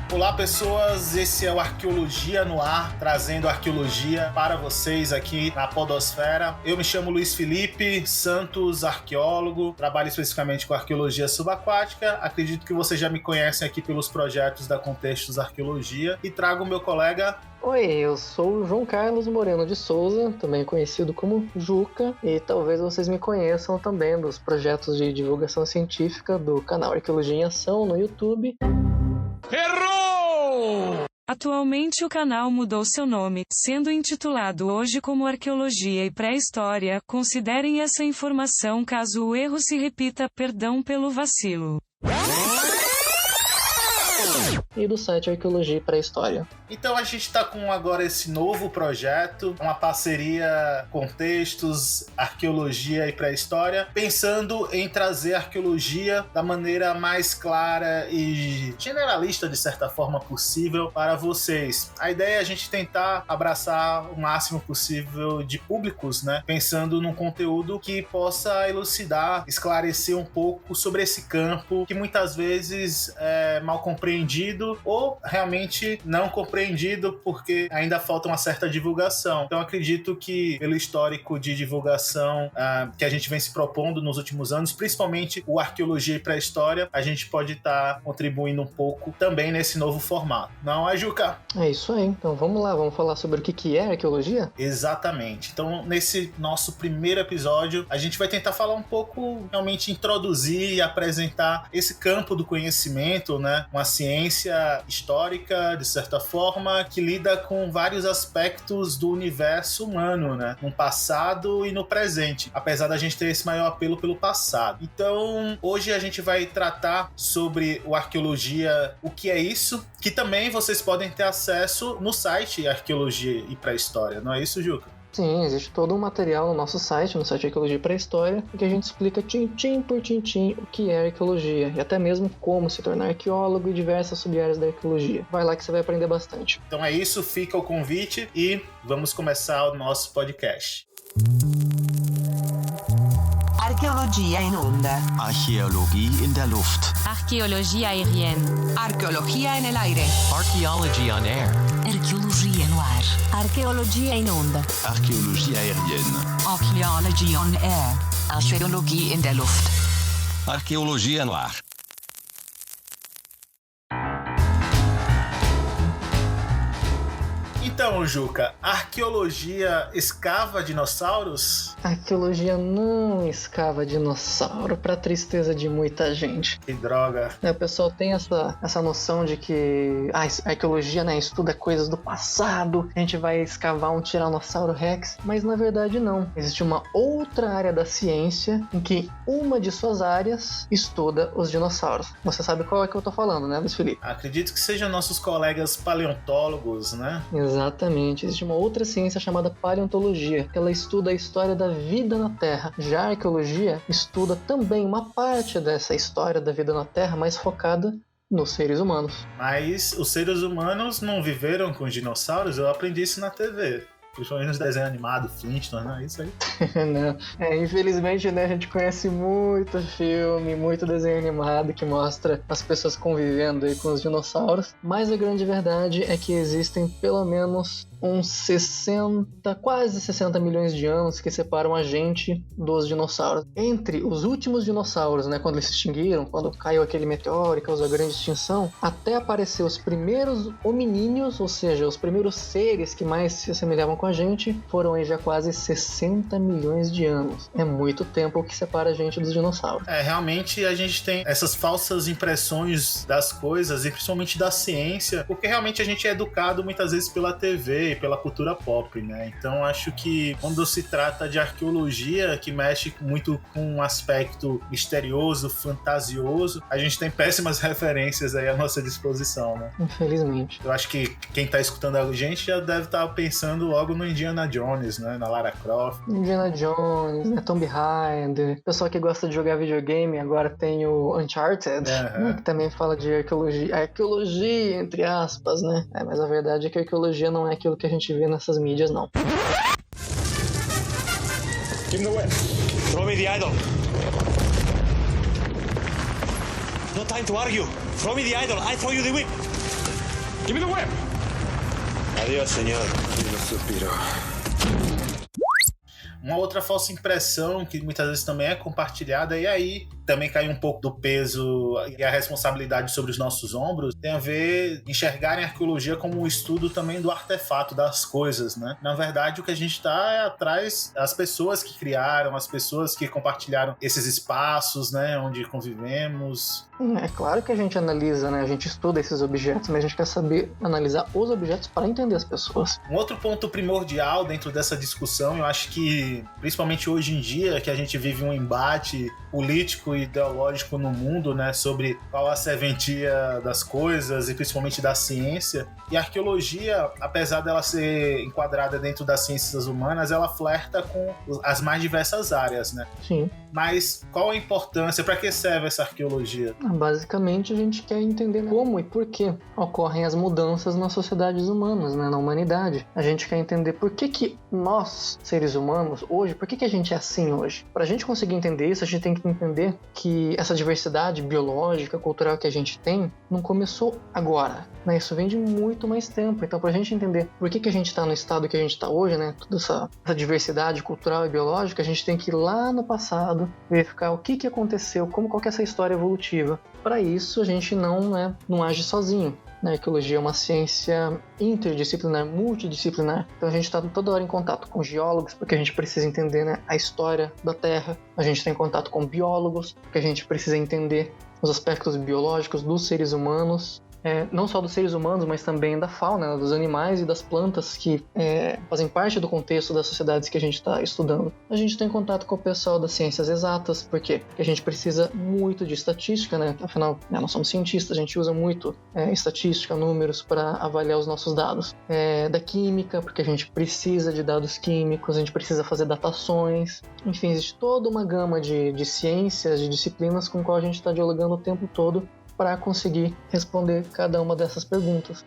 Olá pessoas, esse é o Arqueologia no Ar, trazendo arqueologia para vocês aqui na Podosfera. Eu me chamo Luiz Felipe Santos, arqueólogo, trabalho especificamente com arqueologia subaquática. Acredito que vocês já me conhecem aqui pelos projetos da Contextos Arqueologia e trago o meu colega... Oi, eu sou o João Carlos Moreno de Souza, também conhecido como Juca, e talvez vocês me conheçam também dos projetos de divulgação científica do canal Arqueologia em Ação no YouTube. Errou! Atualmente o canal mudou seu nome, sendo intitulado hoje como Arqueologia e Pré-História. Considerem essa informação caso o erro se repita, perdão pelo vacilo. E do site Arqueologia e Pré-História. Então a gente está com agora esse novo projeto, uma parceria Contextos, Arqueologia e Pré-História, pensando em trazer arqueologia da maneira mais clara e generalista, de certa forma, possível para vocês. A ideia é a gente tentar abraçar o máximo possível de públicos, né? Pensando num conteúdo que possa elucidar, esclarecer um pouco sobre esse campo que muitas vezes é mal compreendido ou realmente não compreendido porque ainda falta uma certa divulgação. Então acredito que pelo histórico de divulgação que a gente vem se propondo nos últimos anos, principalmente o Arqueologia e Pré-História, a gente pode estar contribuindo um pouco também nesse novo formato. Não é, Juca? É isso aí. Então vamos lá, vamos falar sobre o que é arqueologia? Exatamente. Então nesse nosso primeiro episódio, a gente vai tentar falar um pouco, realmente introduzir e apresentar esse campo do conhecimento, né? Uma ciência histórica, de certa forma, que lida com vários aspectos do universo humano, né? No passado e no presente, apesar da gente ter esse maior apelo pelo passado. Então, hoje a gente vai tratar sobre o arqueologia, o que é isso, que também vocês podem ter acesso no site Arqueologia e Pré-História, não é isso, Juca? Sim, existe todo um material no nosso site, no site Arqueologia e Pré-História, em que a gente explica tintim por tintim o que é arqueologia e até mesmo como se tornar arqueólogo e diversas sub-áreas da arqueologia. Vai lá que você vai aprender bastante. Então é isso, fica o convite e vamos começar o nosso podcast. Arqueologia in onda. Archäologie in der Luft. Arqueologia aérienne. Arqueologia nel aire. Archaeology on air. Arqueologia no ar. Arqueologia in onda. Archäologie aérienne. Archaeology on air. Archäologie in der Luft. Arqueologia no ar. Então, Juca, a arqueologia escava dinossauros? A arqueologia não escava dinossauro, pra tristeza de muita gente. Que droga. O pessoal tem essa noção de que a arqueologia, né, estuda coisas do passado, a gente vai escavar um Tiranossauro Rex, mas na verdade não. Existe uma outra área da ciência em que uma de suas áreas estuda os dinossauros. Você sabe qual é que eu tô falando, né, Luiz Felipe? Acredito que sejam nossos colegas paleontólogos, né? Exatamente. Existe uma outra ciência chamada paleontologia, que ela estuda a história da vida na Terra. Já a arqueologia estuda também uma parte dessa história da vida na Terra, mais focada nos seres humanos. Mas os seres humanos não viveram com dinossauros? Eu aprendi isso na TV. Principalmente nos desenhos animados, Flintstones, não é isso aí? Não. Infelizmente, né, a gente conhece muito filme, muito desenho animado que mostra as pessoas convivendo aí com os dinossauros, mas a grande verdade é que existem pelo menos uns 60, quase 60 milhões de anos que separam a gente dos dinossauros. Entre os últimos dinossauros, né, quando eles se extinguiram, quando caiu aquele meteoro e causou a grande extinção, até aparecer os primeiros hominíneos, ou seja, os primeiros seres que mais se assemelhavam com a gente, foram aí já quase 60 milhões de anos. É muito tempo que separa a gente dos dinossauros. Realmente a gente tem essas falsas impressões das coisas, e principalmente da ciência, porque realmente a gente é educado muitas vezes pela TV e pela cultura pop, né? Então acho que quando se trata de arqueologia, que mexe muito com um aspecto misterioso, fantasioso, a gente tem péssimas referências aí à nossa disposição, né? Infelizmente. Eu acho que quem tá escutando a gente já deve estar pensando logo no Indiana Jones, né? Na Lara Croft. Indiana Jones, né? Tomb Raider. Pessoal que gosta de jogar videogame, agora tem o Uncharted, né? Que também fala de arqueologia. Arqueologia, entre aspas, né? Mas a verdade é que a arqueologia não é aquilo que a gente vê nessas mídias, não. Give me the whip. Throw me the idol. No time to argue. Throw me the idol. I throw you the whip. Give me the whip. Adiós, señor. Uma outra falsa impressão que muitas vezes também é compartilhada, e aí também cai um pouco do peso e a responsabilidade sobre os nossos ombros, tem a ver enxergarem a arqueologia como um estudo também do artefato, das coisas, né? Na verdade, o que a gente está é atrás das pessoas que criaram, as pessoas que compartilharam esses espaços, né, onde convivemos. É claro que a gente analisa, né? A gente estuda esses objetos, mas a gente quer saber analisar os objetos para entender as pessoas. Um outro ponto primordial dentro dessa discussão, eu acho que, principalmente hoje em dia, que a gente vive um embate político e ideológico no mundo, né, sobre qual a serventia das coisas e principalmente da ciência. E a arqueologia, apesar dela ser enquadrada dentro das ciências humanas, ela flerta com as mais diversas áreas, né? Sim. Mas qual a importância, para que serve essa arqueologia? Basicamente, a gente quer entender como e por que ocorrem as mudanças nas sociedades humanas, né, na humanidade. A gente quer entender por que nós, seres humanos, hoje, por que a gente é assim hoje. Para a gente conseguir entender isso, a gente tem que entender que essa diversidade biológica, cultural que a gente tem, não começou agora, né? Isso vem de muito mais tempo. Então, para a gente entender por que a gente está no estado que a gente está hoje, né, toda essa diversidade cultural e biológica, a gente tem que ir lá no passado, verificar o que aconteceu, qual que é essa história evolutiva. Para isso, a gente não age sozinho. A arqueologia é uma ciência interdisciplinar, multidisciplinar. Então a gente está toda hora em contato com geólogos, porque a gente precisa entender, né, a história da Terra. A gente está em contato com biólogos, porque a gente precisa entender os aspectos biológicos dos seres humanos. Não só dos seres humanos, mas também da fauna, né, dos animais e das plantas que fazem parte do contexto das sociedades que a gente está estudando. A gente tem contato com o pessoal das ciências exatas, por quê? Porque a gente precisa muito de estatística, né? Afinal, nós somos cientistas, a gente usa muito estatística, números para avaliar os nossos dados. Da química, porque a gente precisa de dados químicos, a gente precisa fazer datações. Enfim, existe toda uma gama de ciências, de disciplinas com a qual a gente está dialogando o tempo todo para conseguir responder cada uma dessas perguntas.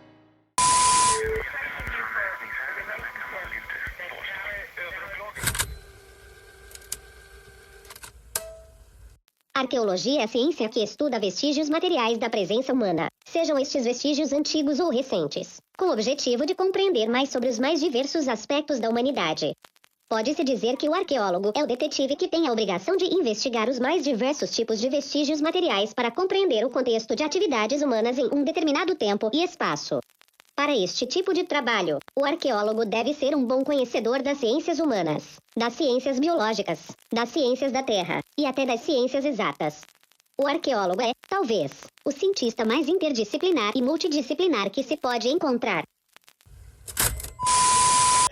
Arqueologia é a ciência que estuda vestígios materiais da presença humana, sejam estes vestígios antigos ou recentes, com o objetivo de compreender mais sobre os mais diversos aspectos da humanidade. Pode-se dizer que o arqueólogo é o detetive que tem a obrigação de investigar os mais diversos tipos de vestígios materiais para compreender o contexto de atividades humanas em um determinado tempo e espaço. Para este tipo de trabalho, o arqueólogo deve ser um bom conhecedor das ciências humanas, das ciências biológicas, das ciências da terra e até das ciências exatas. O arqueólogo é, talvez, o cientista mais interdisciplinar e multidisciplinar que se pode encontrar.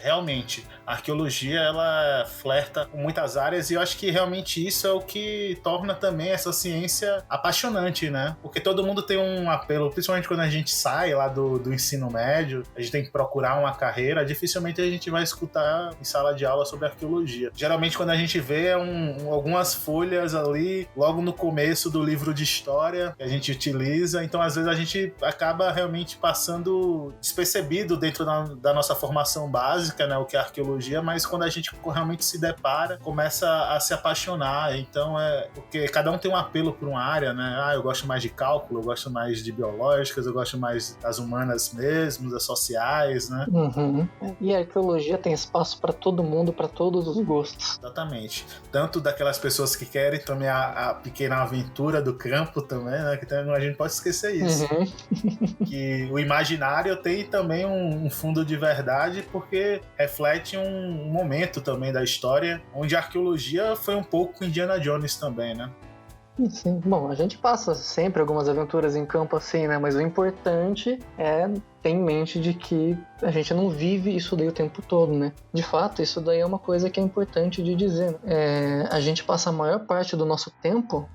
Realmente, a arqueologia, ela flerta com muitas áreas e eu acho que realmente isso é o que torna também essa ciência apaixonante, né? Porque todo mundo tem um apelo, principalmente quando a gente sai lá do ensino médio, a gente tem que procurar uma carreira, dificilmente a gente vai escutar em sala de aula sobre arqueologia. Geralmente quando a gente vê algumas folhas ali, logo no começo do livro de história que a gente utiliza, então às vezes a gente acaba realmente passando despercebido dentro da nossa formação básica, né, o que é arqueologia, mas quando a gente realmente se depara, começa a se apaixonar. Então porque cada um tem um apelo por uma área, né? Eu gosto mais de cálculo, eu gosto mais de biológicas, eu gosto mais das humanas mesmo, das sociais, né? Uhum. E a arqueologia tem espaço para todo mundo, para todos os gostos. Exatamente. Tanto daquelas pessoas que querem também a pequena aventura do campo também, né? Que a gente pode esquecer isso. Uhum. Que o imaginário tem também um fundo de verdade, porque reflete um momento também da história, onde a arqueologia foi um pouco Indiana Jones também, né? Sim. Bom, a gente passa sempre algumas aventuras em campo assim, né? Mas o importante é ter em mente de que a gente não vive isso daí o tempo todo, né? De fato, isso daí é uma coisa que é importante de dizer. A gente passa a maior parte do nosso tempo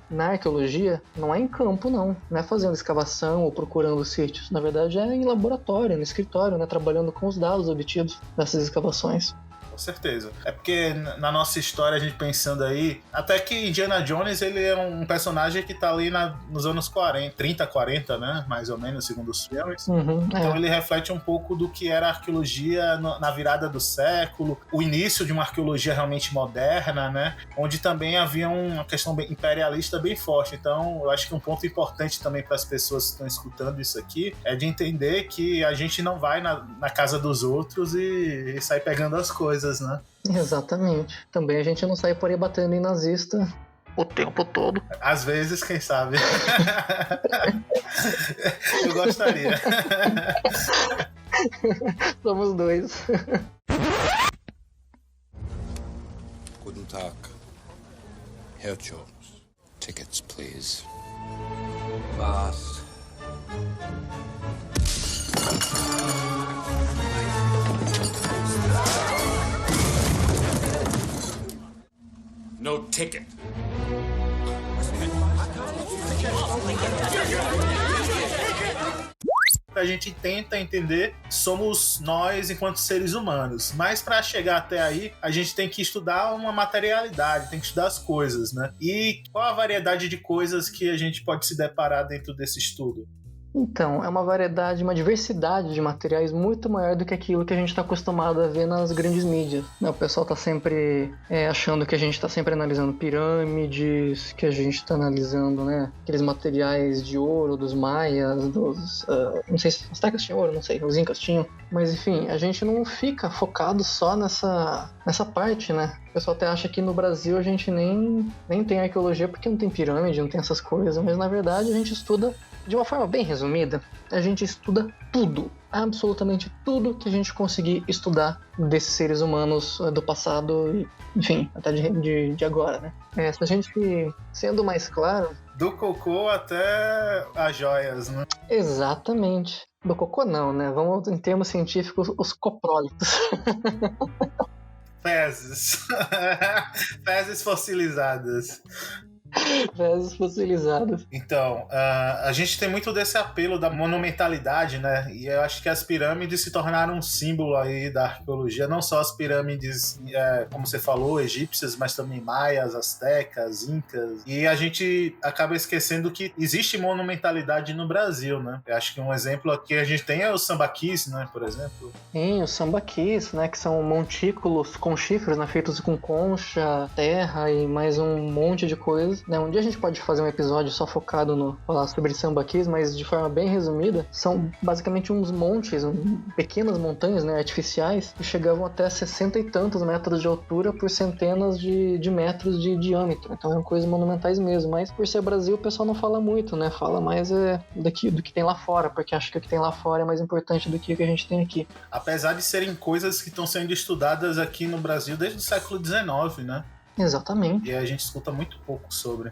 na arqueologia, não é em campo, não é fazendo escavação ou procurando sítios. Na verdade, é em laboratório, no escritório, né? Trabalhando com os dados obtidos dessas escavações. com certeza. É porque na nossa história, a gente pensando aí, até que Indiana Jones, ele é um personagem que tá ali nos anos 40, 30, 40, né? Mais ou menos, segundo os filmes. Então ele reflete um pouco do que era a arqueologia na virada do século, o início de uma arqueologia realmente moderna, né? Onde também havia uma questão imperialista bem forte. Então, eu acho que um ponto importante também para as pessoas que estão escutando isso aqui é de entender que a gente não vai na casa dos outros e sai pegando as coisas, né? Exatamente. Também a gente não sai por aí batendo em nazista o tempo todo. Às vezes, quem sabe. Eu gostaria. Somos dois. Guten Tag. Herr Jones. Tickets, please. Was? No ticket. A gente tenta entender, somos nós enquanto seres humanos, mas para chegar até aí, a gente tem que estudar uma materialidade, tem que estudar as coisas, né? E qual a variedade de coisas que a gente pode se deparar dentro desse estudo? Então, é uma variedade, uma diversidade de materiais muito maior do que aquilo que a gente está acostumado a ver nas grandes mídias. O pessoal está sempre achando que a gente está sempre analisando pirâmides, que a gente está analisando, né, aqueles materiais de ouro dos maias, não sei se os astecas tinham ouro, não sei, os incas tinham. Mas enfim, a gente não fica focado só nessa parte, né? O pessoal até acha que no Brasil a gente nem tem arqueologia porque não tem pirâmide, não tem essas coisas, mas na verdade a gente estuda de uma forma bem resumida, a gente estuda tudo, absolutamente tudo que a gente conseguir estudar desses seres humanos do passado e, enfim, até de agora, né? Se a gente, sendo mais claro... Do cocô até as joias, né? Exatamente. Do cocô não, né? Vamos, em termos científicos, os coprólitos. Fezes. Fezes fossilizadas. Fezes fossilizadas. Então, a gente tem muito desse apelo da monumentalidade, né? E eu acho que as pirâmides se tornaram um símbolo aí da arqueologia, não só as pirâmides, como você falou, egípcias, mas também maias, astecas, incas. E a gente acaba esquecendo que existe monumentalidade no Brasil, né? Eu acho que um exemplo aqui a gente tem é os sambaquis, né? Por exemplo. Sim, os sambaquis, né? Que são montículos com chifres, né? Feitos com concha, terra e mais um monte de coisas. Um dia a gente pode fazer um episódio só focado no falar sobre sambaquis, mas de forma bem resumida, são basicamente uns montes, pequenas montanhas, né, artificiais, que chegavam até 60 e tantos metros de altura por centenas de metros de diâmetro. Então eram coisas monumentais mesmo, mas por ser Brasil o pessoal não fala muito, né? Fala mais do que tem lá fora, porque acha que o que tem lá fora é mais importante do que o que a gente tem aqui. Apesar de serem coisas que estão sendo estudadas aqui no Brasil desde o século XIX, né? Exatamente. E a gente escuta muito pouco sobre.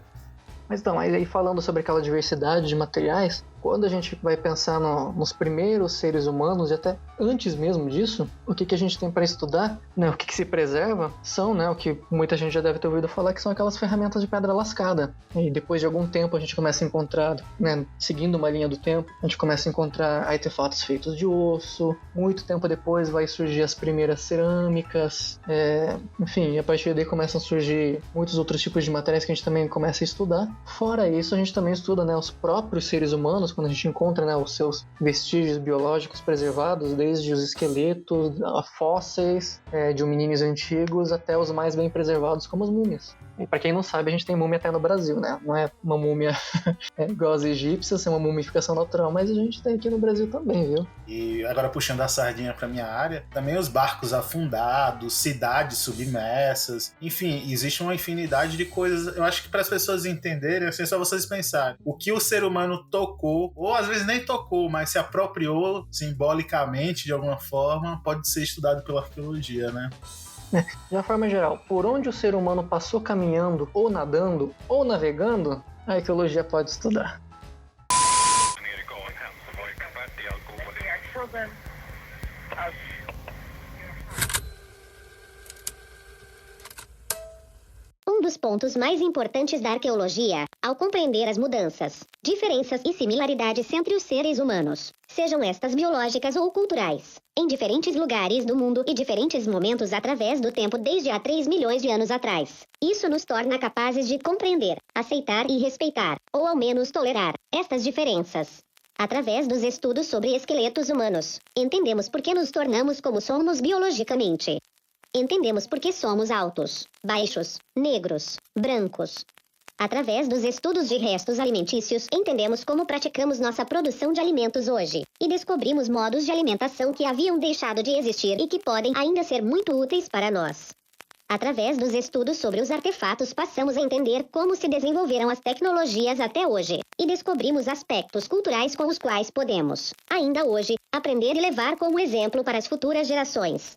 Mas então, aí falando sobre aquela diversidade de materiais, quando a gente vai pensar nos primeiros seres humanos, e até antes mesmo disso, o que a gente tem para estudar, né, o que se preserva, são, né, o que muita gente já deve ter ouvido falar, que são aquelas ferramentas de pedra lascada. E depois de algum tempo a gente começa a encontrar, né, seguindo uma linha do tempo, a gente começa a encontrar artefatos feitos de osso. Muito tempo depois vai surgir as primeiras cerâmicas, enfim, a partir daí começam a surgir muitos outros tipos de materiais que a gente também começa a estudar. Fora isso, a gente também estuda, né, os próprios seres humanos, quando a gente encontra, né, os seus vestígios biológicos preservados, desde os esqueletos, fósseis de hominídeos antigos até os mais bem preservados, como as múmias. E para quem não sabe, a gente tem múmia até no Brasil, né? Não é uma múmia igual as egípcias, é uma mumificação natural, mas a gente tem aqui no Brasil também, viu? E agora puxando a sardinha para minha área, também os barcos afundados, cidades submersas, enfim, existe uma infinidade de coisas. Eu acho que para as pessoas entenderem, assim, é só vocês pensarem o que o ser humano tocou, ou às vezes nem tocou, mas se apropriou simbolicamente de alguma forma, pode ser estudado pela arqueologia, né? De uma forma geral, por onde o ser humano passou caminhando, ou nadando, ou navegando, a arqueologia pode estudar. Um dos pontos mais importantes da arqueologia ao compreender as mudanças, diferenças e similaridades entre os seres humanos, sejam estas biológicas ou culturais, em diferentes lugares do mundo e diferentes momentos através do tempo desde há 3 milhões de anos atrás. Isso nos torna capazes de compreender, aceitar e respeitar, ou ao menos tolerar, estas diferenças. Através dos estudos sobre esqueletos humanos, entendemos por que nos tornamos como somos biologicamente. Entendemos por que somos altos, baixos, negros, brancos. Através dos estudos de restos alimentícios, entendemos como praticamos nossa produção de alimentos hoje, e descobrimos modos de alimentação que haviam deixado de existir e que podem ainda ser muito úteis para nós. Através dos estudos sobre os artefatos, passamos a entender como se desenvolveram as tecnologias até hoje, e descobrimos aspectos culturais com os quais podemos, ainda hoje, aprender e levar como exemplo para as futuras gerações.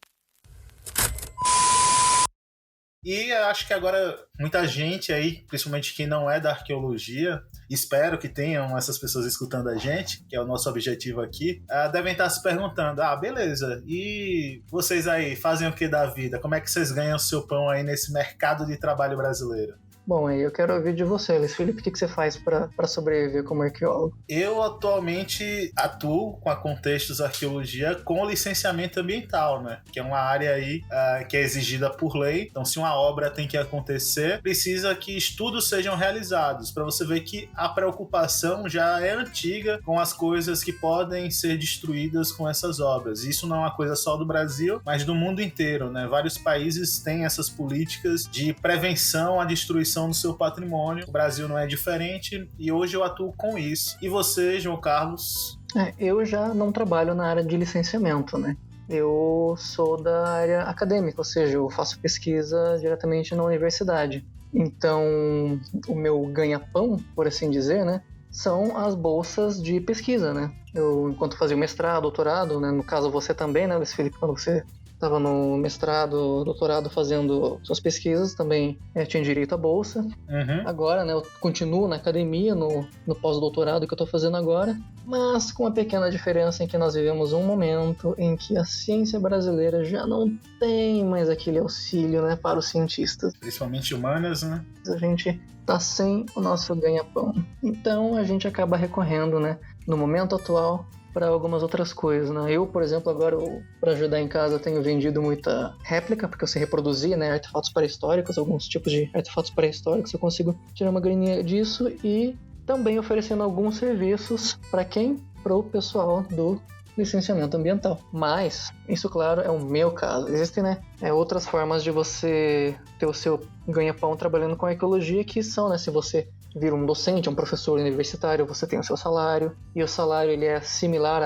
E eu acho que agora muita gente aí, principalmente quem não é da arqueologia, espero que tenham essas pessoas escutando a gente, que é o nosso objetivo aqui, devem estar se perguntando, beleza, e vocês aí fazem o que da vida? Como é que vocês ganham o seu pão aí nesse mercado de trabalho brasileiro? Bom, aí eu quero ouvir de você, Luiz Felipe, o que você faz para sobreviver como arqueólogo? Eu atualmente atuo com a Contextos Arqueologia com licenciamento ambiental, né? Que é uma área aí que é exigida por lei. Então, se uma obra tem que acontecer, precisa que estudos sejam realizados, para você ver que a preocupação já é antiga com as coisas que podem ser destruídas com essas obras. Isso não é uma coisa só do Brasil, mas do mundo inteiro, né? Vários países têm essas políticas de prevenção à destruição do seu patrimônio. O Brasil não é diferente e hoje eu atuo com isso. E você, João Carlos? Eu já não trabalho na área de licenciamento, né? Eu sou da área acadêmica, ou seja, eu faço pesquisa diretamente na universidade. Então, o meu ganha-pão, por assim dizer, né, são as bolsas de pesquisa, né? Eu, enquanto fazia o mestrado, doutorado, né, no caso você também, né, Luiz Felipe, quando você estava no mestrado, doutorado, fazendo suas pesquisas, também tinha direito à bolsa. Uhum. Agora, né, eu continuo na academia, no pós-doutorado que eu estou fazendo agora, mas com uma pequena diferença em que nós vivemos um momento em que a ciência brasileira já não tem mais aquele auxílio, né, para os cientistas. Principalmente humanas, né? A gente está sem o nosso ganha-pão. Então, a gente acaba recorrendo, né, no momento atual, para algumas outras coisas, né? Eu, por exemplo, agora, para ajudar em casa, tenho vendido muita réplica, porque eu sei reproduzir, né, artefatos pré-históricos, alguns tipos de artefatos pré-históricos, eu consigo tirar uma graninha disso e também oferecendo alguns serviços para quem? Para o pessoal do licenciamento ambiental. Mas, isso, claro, é o meu caso. Existem, né, outras formas de você ter o seu ganha-pão trabalhando com arqueologia, que são, né, se você vira um docente, um professor universitário, você tem o seu salário, e o salário ele é similar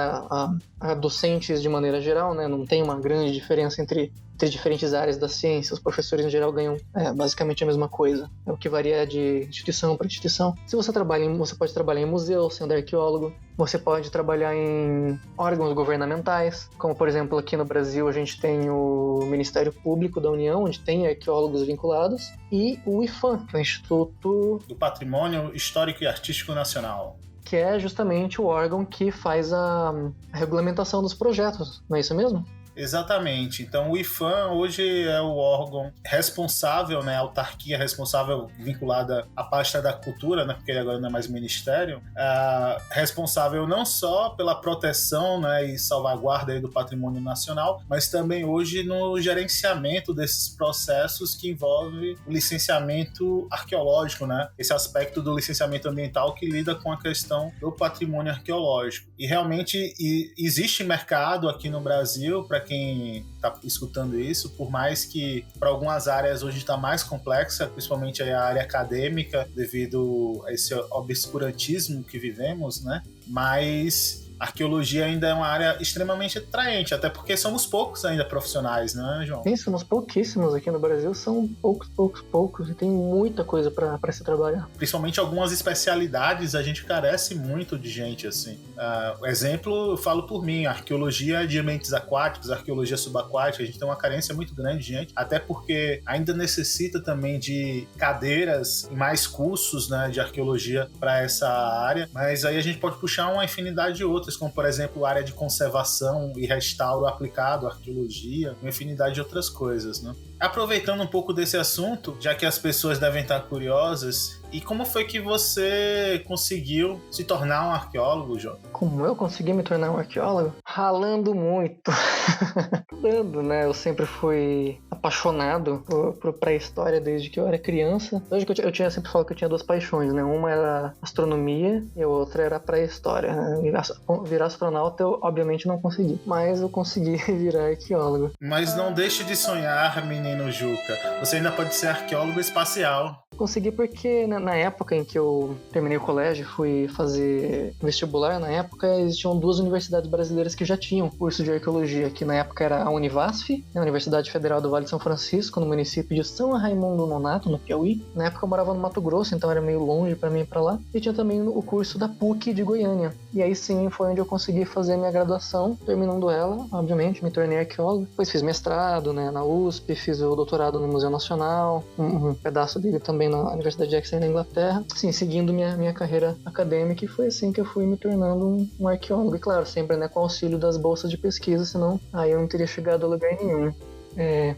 a docentes de maneira geral, né? Não tem uma grande diferença entre diferentes áreas da ciência. Os professores em geral ganham basicamente a mesma coisa. É o que varia de instituição para instituição. Se você você pode trabalhar em museu, sendo arqueólogo, você pode trabalhar em órgãos governamentais, como por exemplo aqui no Brasil a gente tem o Ministério Público da União, onde tem arqueólogos vinculados, e o IPHAN, que é o Instituto do Patrimônio Histórico e Artístico Nacional, que é justamente o órgão que faz a regulamentação dos projetos, não é isso mesmo? Exatamente. Então o IPHAN hoje é o órgão responsável, né, a autarquia responsável vinculada à pasta da cultura, né, porque ele agora não é mais ministério, responsável não só pela proteção, né, e salvaguarda aí do patrimônio nacional, mas também hoje no gerenciamento desses processos que envolve o licenciamento arqueológico, né, esse aspecto do licenciamento ambiental que lida com a questão do patrimônio arqueológico. E realmente existe mercado aqui no Brasil para quem está escutando isso, por mais que para algumas áreas hoje está mais complexa, principalmente a área acadêmica, devido a esse obscurantismo que vivemos, né? Mas a arqueologia ainda é uma área extremamente atraente, até porque somos poucos ainda profissionais, né, João? Sim, somos pouquíssimos aqui no Brasil, são poucos, e tem muita coisa para se trabalhar. Principalmente algumas especialidades, a gente carece muito de gente, assim. Exemplo, eu falo por mim, arqueologia de ambientes aquáticos, arqueologia subaquática, a gente tem uma carência muito grande de gente, até porque ainda necessita também de cadeiras e mais cursos, né, de arqueologia para essa área, mas aí a gente pode puxar uma infinidade de outras, como por exemplo a área de conservação e restauro aplicado à arqueologia, uma infinidade de outras coisas, né? aproveitando um pouco desse assunto, já que as pessoas devem estar curiosas, e como foi que você conseguiu se tornar um arqueólogo, João? Como eu consegui me tornar um arqueólogo? Ralando muito. Ralando, né? Eu sempre fui apaixonado por pré-história desde que eu era criança. Desde que eu sempre falo que eu tinha 2 paixões, né? Uma era astronomia e a outra era pré-história. Virar astronauta eu obviamente não consegui, mas eu consegui virar arqueólogo. Mas não deixe de sonhar, menino Juca. Você ainda pode ser arqueólogo espacial. Consegui porque na época em que eu terminei o colégio, fui fazer vestibular, na época existiam 2 universidades brasileiras que já tinham curso de arqueologia, que na época era a Univasf, a Universidade Federal do Vale de São Francisco, no município de São Raimundo Nonato, no Piauí. Na época eu morava no Mato Grosso, então era meio longe pra mim ir pra lá. E tinha também o curso da PUC de Goiânia. E aí sim foi onde eu consegui fazer minha graduação. Terminando ela, obviamente, me tornei arqueólogo. Depois fiz mestrado, né, na USP, fiz o doutorado no Museu Nacional, um pedaço dele também na Universidade de Exeter, na Inglaterra. Sim, seguindo minha carreira acadêmica, e foi assim que eu fui me tornando um arqueólogo. E claro, sempre, né, com auxílio das bolsas de pesquisa, senão aí eu não teria chegado a lugar nenhum.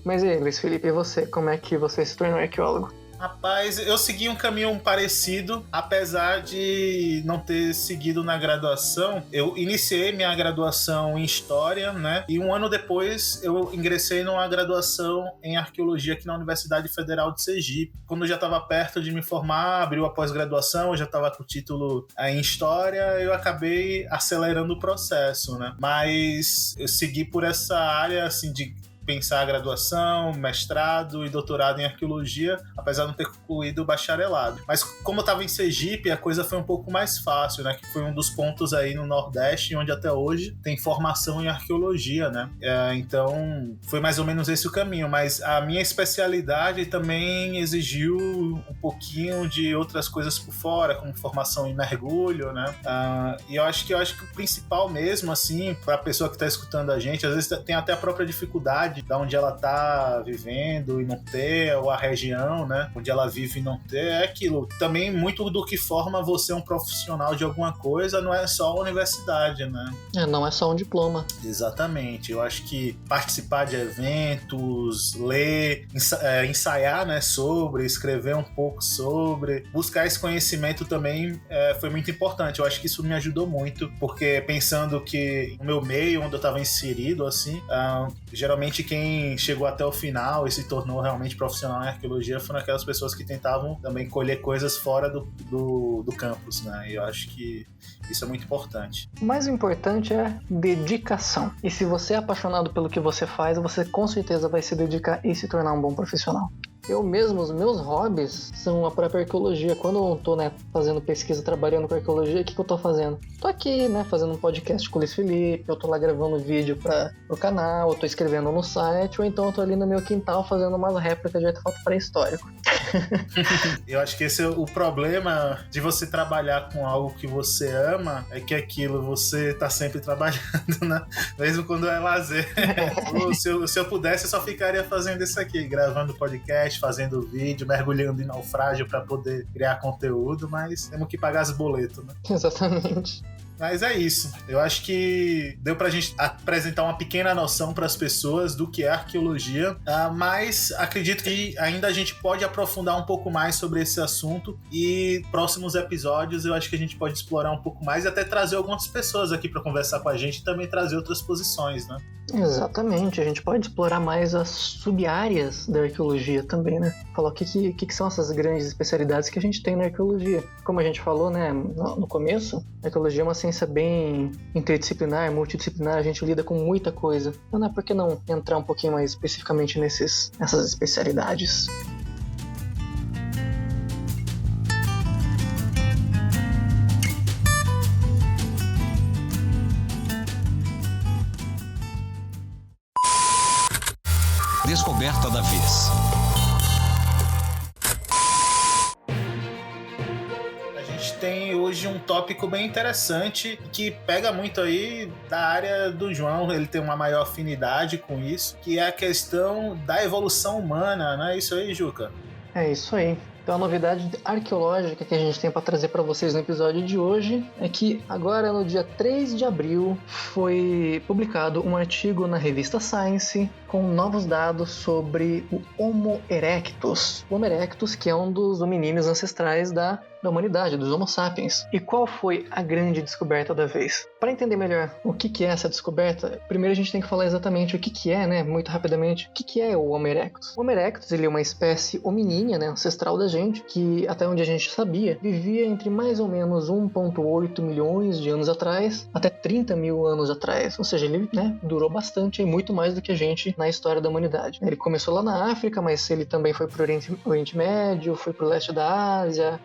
Mas e aí, Luiz Felipe, e você? Como é que você se tornou arqueólogo? Rapaz, eu segui um caminho parecido, apesar de não ter seguido na graduação. Eu iniciei minha graduação em História, né? E um ano depois eu ingressei numa graduação em Arqueologia aqui na Universidade Federal de Sergipe. Quando eu já estava perto de me formar, abriu a pós-graduação, eu já estava com o título em História, eu acabei acelerando o processo, né? Mas eu segui por essa área, assim, de pensar a graduação, mestrado e doutorado em arqueologia, apesar de não ter concluído o bacharelado. Mas como eu estava em Sergipe, a coisa foi um pouco mais fácil, né? Que foi um dos pontos aí no Nordeste, onde até hoje tem formação em arqueologia, né? Então, foi mais ou menos esse o caminho. Mas a minha especialidade também exigiu um pouquinho de outras coisas por fora, como formação em mergulho, né? E eu acho que o principal mesmo, assim, para a pessoa que está escutando a gente, às vezes tem até a própria dificuldade da onde ela tá vivendo e não ter, ou a região, né, onde ela vive e não ter, é aquilo. Também muito do que forma você um profissional de alguma coisa não é só a universidade, né? Não é só um diploma. Exatamente. Eu acho que participar de eventos, ler, ensaiar, né, sobre, escrever um pouco sobre, buscar esse conhecimento também foi muito importante. Eu acho que isso me ajudou muito, porque pensando que o meu meio, onde eu estava inserido, assim, geralmente quem chegou até o final e se tornou realmente profissional em arqueologia foram aquelas pessoas que tentavam também colher coisas fora do campus, né? E eu acho que isso é muito importante. O mais importante é dedicação. E se você é apaixonado pelo que você faz, você com certeza vai se dedicar e se tornar um bom profissional. Eu mesmo, os meus hobbies são a própria arqueologia. Quando eu não tô, né, fazendo pesquisa, trabalhando com arqueologia, o que eu tô fazendo? Tô aqui, né, fazendo um podcast com o Luiz Felipe, eu tô lá gravando vídeo pro canal, eu tô escrevendo no site, ou então eu tô ali no meu quintal fazendo uma réplica de artefato pré-histórico. Eu acho que esse é o problema de você trabalhar com algo que você ama, é que aquilo você tá sempre trabalhando, né? Mesmo quando é lazer. Se eu pudesse, eu só ficaria fazendo isso aqui, gravando podcast, fazendo vídeo, mergulhando em naufrágio para poder criar conteúdo, mas temos que pagar as boletos, né? Exatamente. Mas é isso. Eu acho que deu pra gente apresentar uma pequena noção para as pessoas do que é arqueologia, mas acredito que ainda a gente pode aprofundar um pouco mais sobre esse assunto, e próximos episódios eu acho que a gente pode explorar um pouco mais e até trazer algumas pessoas aqui para conversar com a gente e também trazer outras posições, né? Exatamente, a gente pode explorar mais as sub-áreas da arqueologia também, né? Falar o que são essas grandes especialidades que a gente tem na arqueologia. Como a gente falou, né, no começo, a arqueologia é uma ciência bem interdisciplinar, multidisciplinar, a gente lida com muita coisa. Então, né, por que não entrar um pouquinho mais especificamente nessas especialidades? Descoberta da vez. A gente tem hoje um tópico bem interessante que pega muito aí da área do João, ele tem uma maior afinidade com isso, que é a questão da evolução humana, não é isso aí, Juca? É isso aí. Então a novidade arqueológica que a gente tem para trazer para vocês no episódio de hoje é que agora no dia 3 de abril foi publicado um artigo na revista Science com novos dados sobre o Homo erectus. O Homo erectus, que é um dos hominíneos ancestrais da humanidade, dos Homo sapiens. E qual foi a grande descoberta da vez? Para entender melhor o que é essa descoberta, primeiro a gente tem que falar exatamente o que é, né, muito rapidamente, o que é o Homo erectus. O Homo erectus, ele é uma espécie hominínia, né, ancestral da gente, que até onde a gente sabia, vivia entre mais ou menos 1,8 milhões de anos atrás até 30 mil anos atrás. Ou seja, ele, né, durou bastante e muito mais do que a gente na história da humanidade. Ele começou lá na África, mas ele também foi para o Oriente Médio, foi para o leste da Ásia,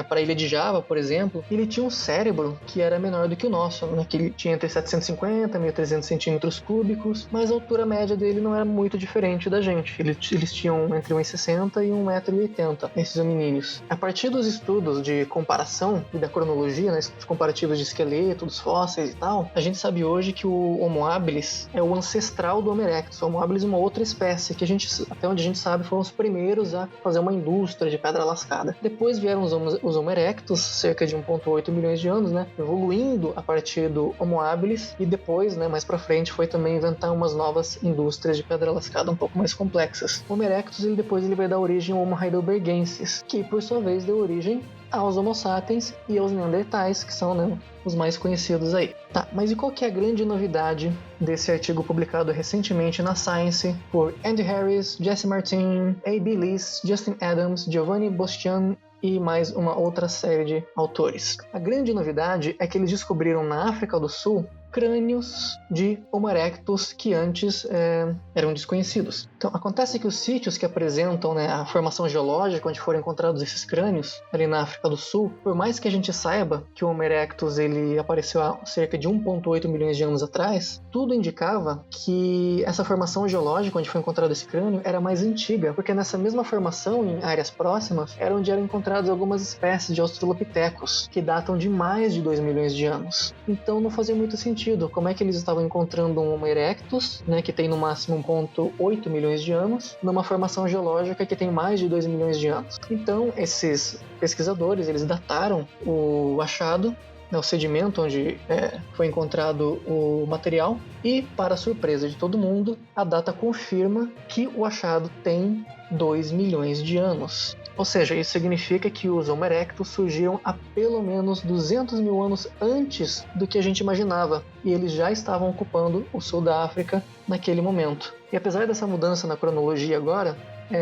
para a ilha de Java, por exemplo. Ele tinha um cérebro que era menor do que o nosso, né? Que ele tinha entre 750 e 1.300 centímetros cúbicos, mas a altura média dele não era muito diferente da gente. Eles tinham entre 1,60 e 1,80 m, esses hominíneos. A partir dos estudos de comparação e da cronologia, né, os comparativos de esqueleto, dos fósseis e tal, a gente sabe hoje que o Homo habilis é o ancestral do Homo erectus. O Homo habilis é uma outra espécie que até onde a gente sabe, foram os primeiros a fazer uma indústria de pedra lascada. Depois vieram os Homo erectus, cerca de 1,8 milhões de anos, né, evoluindo a partir do Homo habilis, e depois, né, mais pra frente, foi também inventar umas novas indústrias de pedra lascada um pouco mais complexas. O Homo erectus, depois ele vai dar origem ao Homo heidelbergensis, que por sua vez deu origem aos Homo sapiens e aos neandertais, que são, né, os mais conhecidos aí. Tá, mas e qual que é a grande novidade desse artigo publicado recentemente na Science por Andy Harris, Jesse Martin, A.B. Liss, Justin Adams, Giovanni Bostian e mais uma outra série de autores? A grande novidade é que eles descobriram na África do Sul crânios de Homo erectus que antes eram desconhecidos. Então, acontece que os sítios que apresentam, né, a formação geológica onde foram encontrados esses crânios, ali na África do Sul, por mais que a gente saiba que o Homo erectus ele apareceu há cerca de 1,8 milhões de anos atrás, tudo indicava que essa formação geológica onde foi encontrado esse crânio era mais antiga, porque nessa mesma formação, em áreas próximas, era onde eram encontradas algumas espécies de australopitecos, que datam de mais de 2 milhões de anos. Então não fazia muito sentido. Como é que eles estavam encontrando um Homo erectus, né, que tem no máximo 1,8 milhões de anos, numa formação geológica que tem mais de 2 milhões de anos? Então, esses pesquisadores, eles dataram o achado, né, o sedimento onde foi encontrado o material, e, para surpresa de todo mundo, a data confirma que o achado tem 2 milhões de anos. Ou seja, isso significa que os Homo erectus surgiram há pelo menos 200 mil anos antes do que a gente imaginava, e eles já estavam ocupando o sul da África naquele momento. E apesar dessa mudança na cronologia agora,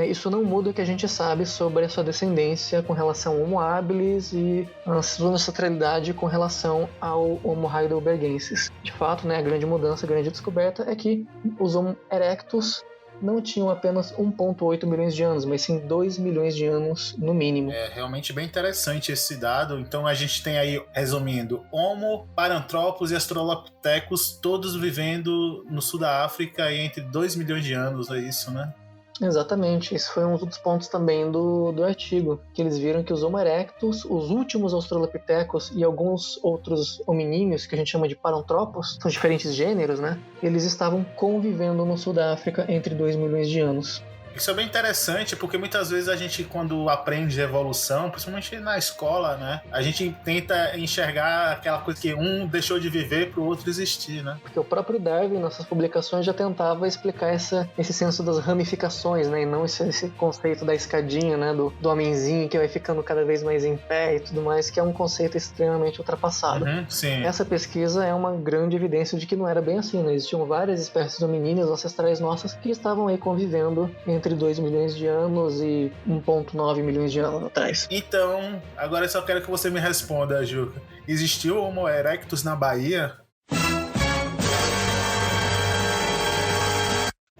isso não muda o que a gente sabe sobre a sua descendência com relação ao Homo habilis e a sua ancestralidade com relação ao Homo heidelbergensis. De fato, né, a grande mudança, a grande descoberta é que os Homo erectus não tinham apenas 1,8 milhões de anos, mas sim 2 milhões de anos no mínimo. É realmente bem interessante esse dado. Então a gente tem aí, resumindo, Homo, Paranthropus e Australopithecus todos vivendo no sul da África e entre 2 milhões de anos, é isso, né? Exatamente, esse foi um dos pontos também do artigo, que eles viram que os Homo erectus, os últimos australopithecus e alguns outros hominíneos, que a gente chama de Paranthropus, são diferentes gêneros, né? Eles estavam convivendo no sul da África entre 2 milhões de anos. Isso é bem interessante, porque muitas vezes a gente, quando aprende evolução, principalmente na escola, né, a gente tenta enxergar aquela coisa que um deixou de viver para o outro existir, né? Porque o próprio Darwin, nas suas publicações, já tentava explicar esse senso das ramificações, né, e não esse conceito da escadinha, né, do homenzinho que vai ficando cada vez mais em pé e tudo mais, que é um conceito extremamente ultrapassado. Sim. Essa pesquisa é uma grande evidência de que não era bem assim, né? Existiam várias espécies hominíneas ancestrais nossas que estavam aí convivendo entre 2 milhões de anos e 1,9 milhões de anos atrás. Então, agora eu só quero que você me responda, Juca. Existiu Homo erectus na Bahia?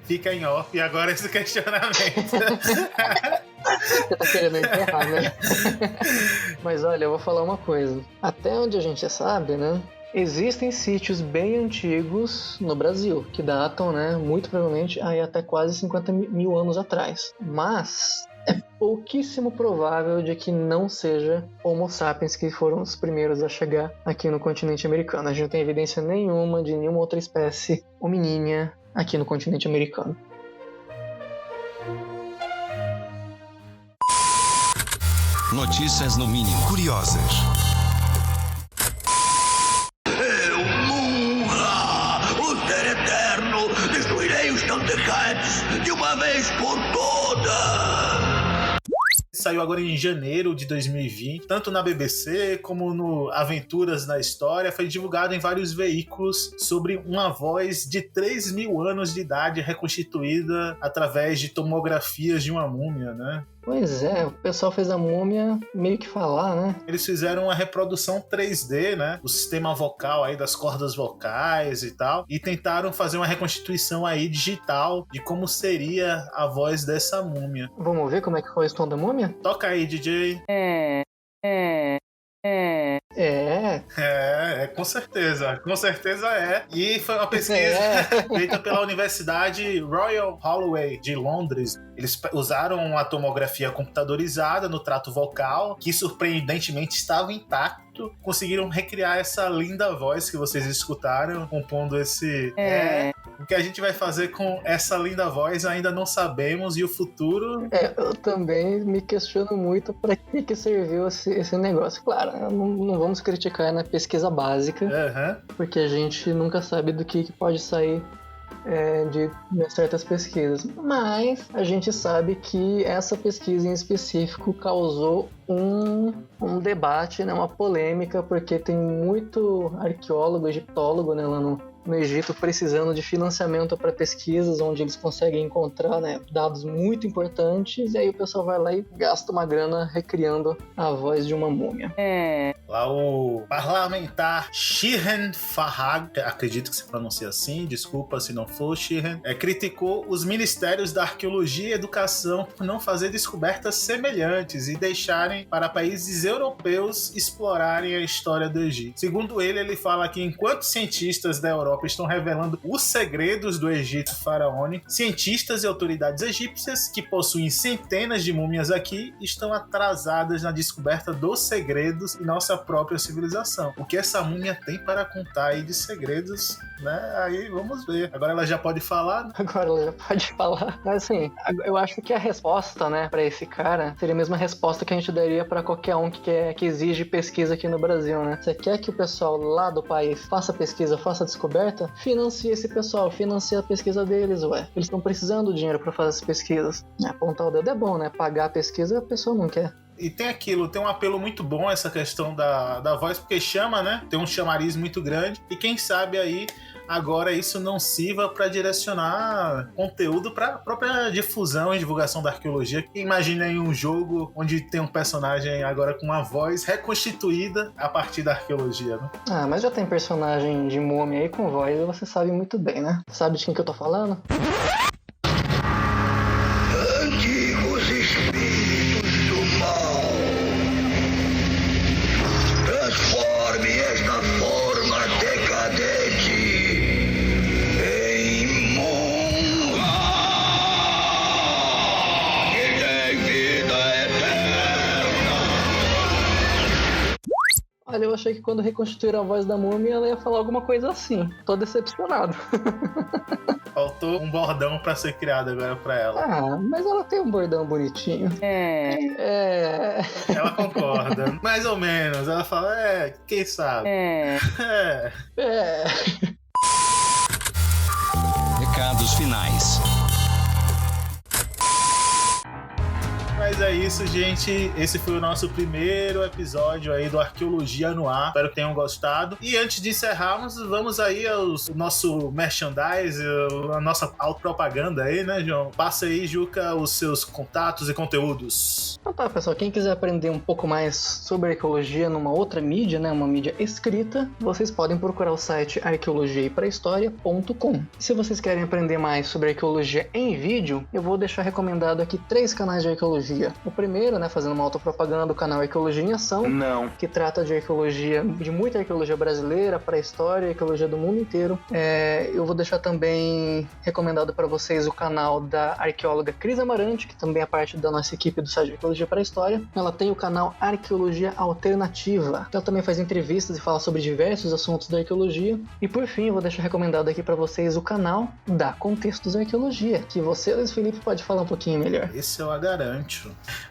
Fica em off agora esse questionamento. Você tá querendo enterrar, né? Mas olha, eu vou falar uma coisa. Até onde a gente sabe, né? Existem sítios bem antigos no Brasil, que datam, né, muito provavelmente aí até quase 50 mil anos atrás. Mas é pouquíssimo provável de que não seja Homo sapiens que foram os primeiros a chegar aqui no continente americano. A gente não tem evidência nenhuma de nenhuma outra espécie hominínia aqui no continente americano. Notícias no mínimo curiosas. Eu nunca, o ser eterno, destruirei os Thundercats de uma vez por todas. Saiu agora em janeiro de 2020, tanto na BBC como no Aventuras na História. Foi divulgado em vários veículos sobre uma voz de 3.000 anos de idade reconstituída através de tomografias de uma múmia, né? Pois é, o pessoal fez a múmia meio que falar, né? Eles fizeram uma reprodução 3D, né? Do sistema vocal aí, das cordas vocais e tal. E tentaram fazer uma reconstituição aí digital de como seria a voz dessa múmia. Vamos ver como é que foi o som da múmia? Toca aí, DJ. Com certeza é. E foi uma pesquisa feita pela Universidade Royal Holloway de Londres. Eles usaram a tomografia computadorizada no trato vocal, que surpreendentemente estava intacto. Conseguiram recriar essa linda voz que vocês escutaram, compondo esse O que a gente vai fazer com essa linda voz ainda não sabemos, e o futuro... Eu também me questiono muito para que serviu esse negócio. Claro, não vamos criticar na pesquisa básica, porque a gente nunca sabe do que pode sair de certas pesquisas. Mas a gente sabe que essa pesquisa em específico causou um debate, né, uma polêmica, porque tem muito arqueólogo, egiptólogo, né, lá no Egito precisando de financiamento para pesquisas onde eles conseguem encontrar, né, dados muito importantes, e aí o pessoal vai lá e gasta uma grana recriando a voz de uma múmia. Lá o parlamentar Shirin Farhad, acredito que se pronuncia assim, desculpa se não for, Shirin, criticou os ministérios da arqueologia e educação por não fazer descobertas semelhantes e deixarem para países europeus explorarem a história do Egito. Segundo ele fala que enquanto cientistas da Europa estão revelando os segredos do Egito faraônico, cientistas e autoridades egípcias que possuem centenas de múmias aqui estão atrasadas na descoberta dos segredos em nossa própria civilização. O que essa múmia tem para contar aí de segredos, né? Aí vamos ver. Agora ela já pode falar? Agora ela já pode falar. Mas assim, eu acho que a resposta, né, para esse cara seria a mesma resposta que a gente daria para qualquer um que exige pesquisa aqui no Brasil, né? Você quer que o pessoal lá do país faça pesquisa, faça descoberta? Financia esse pessoal, financia a pesquisa deles, ué. Eles estão precisando de dinheiro para fazer as pesquisas. Apontar o dedo é bom, né? Pagar a pesquisa a pessoa não quer. E tem um apelo muito bom essa questão da voz, porque chama, né? Tem um chamariz muito grande. E quem sabe aí agora isso não sirva para direcionar conteúdo para a própria difusão e divulgação da arqueologia. Imagina aí um jogo onde tem um personagem agora com uma voz reconstituída a partir da arqueologia, né? Mas já tem personagem de múmia aí com voz, e você sabe muito bem, né? Sabe de quem que eu tô falando? Antigos espíritos do mal, transforme esta forma decadente em monra que tem vida eterna. Olha, eu achei que quando reconstituir a voz da múmia ela ia falar alguma coisa assim. Tô decepcionado. Faltou um bordão pra ser criado agora pra ela. Mas ela tem um bordão bonitinho. Ela concorda. Mais ou menos. Ela fala, quem sabe? Recados finais. Mas é isso, gente. Esse foi o nosso primeiro episódio aí do Arqueologia no Ar. Espero que tenham gostado. E antes de encerrarmos, vamos aí ao nosso merchandise, a nossa autopropaganda aí, né, João? Passa aí, Juca, os seus contatos e conteúdos. Então tá, pessoal. Quem quiser aprender um pouco mais sobre arqueologia numa outra mídia, né, uma mídia escrita, vocês podem procurar o site arqueologiaiprahistoria.com. Se vocês querem aprender mais sobre arqueologia em vídeo, eu vou deixar recomendado aqui 3 canais de arqueologia. O primeiro, né, fazendo uma autopropaganda do canal Arqueologia em Ação, que trata de arqueologia, de muita arqueologia brasileira, pré-história, arqueologia do mundo inteiro. Eu vou deixar também recomendado para vocês o canal da arqueóloga Cris Amarante, que também é parte da nossa equipe do site Arqueologia para a História. Ela tem o canal Arqueologia Alternativa. Ela também faz entrevistas e fala sobre diversos assuntos da arqueologia. E por fim, eu vou deixar recomendado aqui para vocês o canal da Contextos Arqueologia, que você, Luiz Felipe, pode falar um pouquinho melhor. Esse eu a garanto.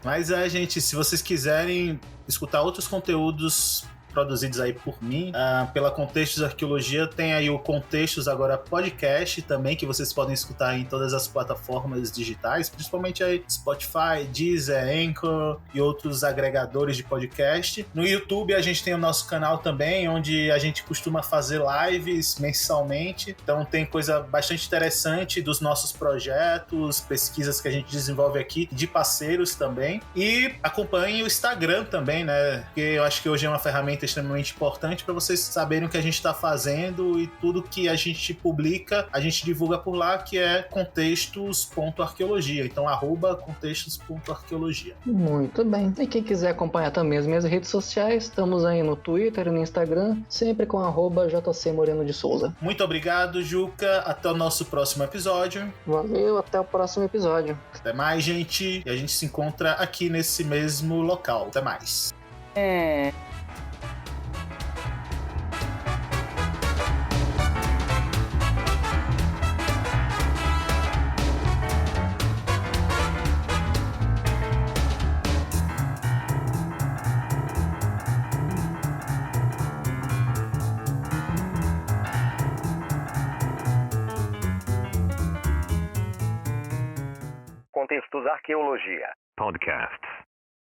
Mas gente, se vocês quiserem escutar outros conteúdos produzidos aí por mim, pela Contextos Arqueologia, tem aí o Contextos Agora Podcast também, que vocês podem escutar em todas as plataformas digitais, principalmente aí Spotify, Deezer, Anchor e outros agregadores de podcast. No YouTube a gente tem o nosso canal também, onde a gente costuma fazer lives mensalmente, então tem coisa bastante interessante dos nossos projetos, pesquisas que a gente desenvolve aqui, de parceiros também. E acompanhe o Instagram também, né, porque eu acho que hoje é uma ferramenta extremamente importante para vocês saberem o que a gente está fazendo, e tudo que a gente publica, a gente divulga por lá, que é contextos.arqueologia. Então, @contextos.arqueologia. Muito bem. E quem quiser acompanhar também as minhas redes sociais, estamos aí no Twitter e no Instagram, sempre com @JC Moreno de Souza. Muito obrigado, Juca. Até o nosso próximo episódio. Valeu, até o próximo episódio. Até mais, gente. E a gente se encontra aqui nesse mesmo local. Até mais. Contextos Arqueologia Podcast.